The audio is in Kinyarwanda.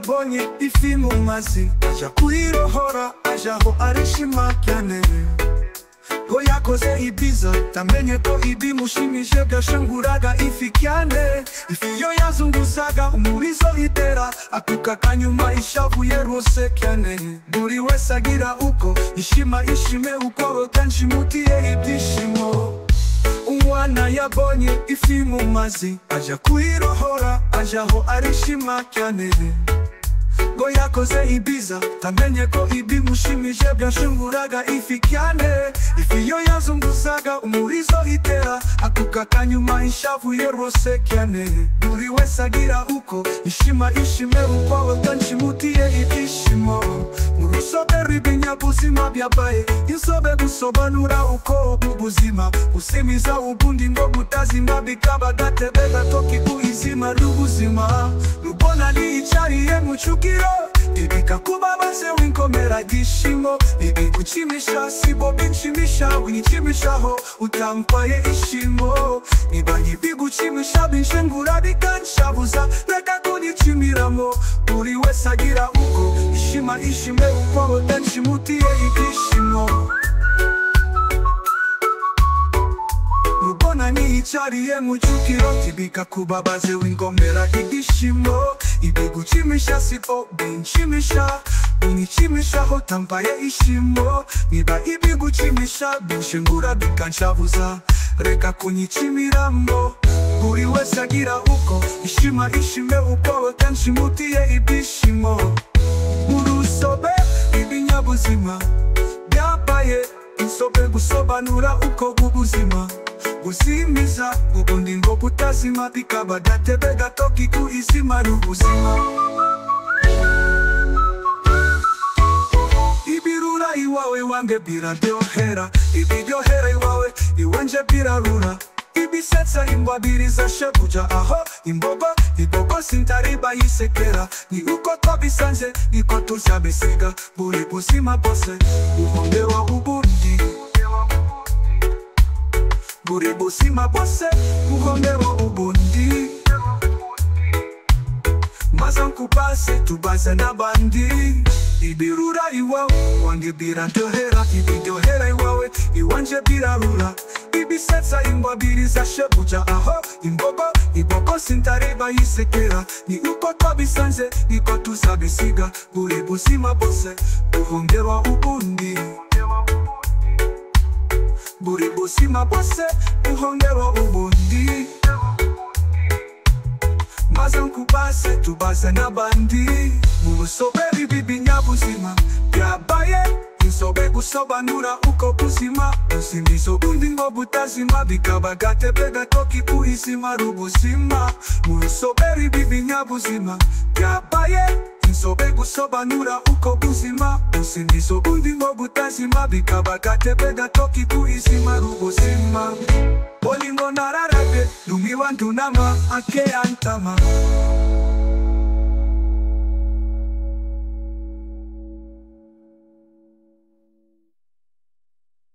yabonye ifi mu mazi aja kuyirohora ajaho arishima cyane. Ngo yakoze ibiza tamenye ko ibimushimije byashenguraga ifi cyane. Ifi yo yazunguzaga umurizo itera akuka kanyuma ishavuye rwose cyane. Buri wese agira uko ishime uko kanshimutiye ibyishimo. Umwana yabonye ifi mu mazi aja kuyirohora ajaho arishima cyane. Ngo yakoze ibiza tamenye ko ibimushimije byashenguraga ifi cyane. Ifi yo yazunguzaga umurizo itera akuka kanyuma ishavuye rwose cyane. Buri wese agira uko ishime uko kanshimutiye ibyishimo. Mu rusobe rw'ibinyabuzima byabaye insobe gusobanura uko ubuzima usimiza ubundi ngo butazima bikaba gatebe gato k'ubuzima n'ubuzima. Rubona niyicariye mu cukiro ibikakubabaze winkomera gishimo. Ibiguchimisha sibo binshimisha winyichimishaho utampaye ishimo. Niba ibiguchimisha binshengura bikanshabuza reka kunyichimiramo. Buri wese agira uko ishime uko kanshimutiye ibyishimo. Rubona niyicariye mu cukiro ibikakubabaze winkomera igishimo. Ibiguchimisha sibo binshimisha winyichimishaho utampaye ishimo. Niba ibiguchimisha binshengura bikanshabuza reka kunyichimiramo. Buri wese agira uko ishime uko kanshimutiye ibyishimo. Mu rusobe rw'ibinyabuzima byabaye insobe gusobanura uko ubuzima busimiza ubundi ngo butazima bikaba gatebe gato k'ubuzima n'ubuzima. Ibirura iwawe wange biraryohera, ibiryohera iwawe iwanje birarura. Ibisetsa imbabiriza shebuja aho imbogo sintariba yisekera. Ni uko twabisanze niko tuzabisiga buri buzima bwose buhongerwa ubundi. Buri buzima bwose buhongerwa ubundi. Maze nkubase tubaze n'abandi. Ibirura iwawe wange biraryohera, ibiryohera iwawe iwanje birarura. Ibisetsa imbabiriza shebuja aho imbogo sintariba yisekera. Ni uko twabisanze niko tuzabisiga buri buzima bwose buhongerwa ubundi. Buri buzima bwose buhongerwa ubundi. Maze nkubase tubaze n'abandi. Mu rusobe rw'ibinyabuzima byabaye insobe gusobanura uko buzima busimiza ubundi ngo butazima bikaba gatebe gato k'ubuzima n'ubuzima. Mu rusobe rw'ibinyabuzima byabaye insobe gusobanura uko buzima busimiza ubundi ngo butazima bikaba gatebe gato k'ubuzima n'ubuzima. Bolingo nararabe lumiwa ndunama ake antama.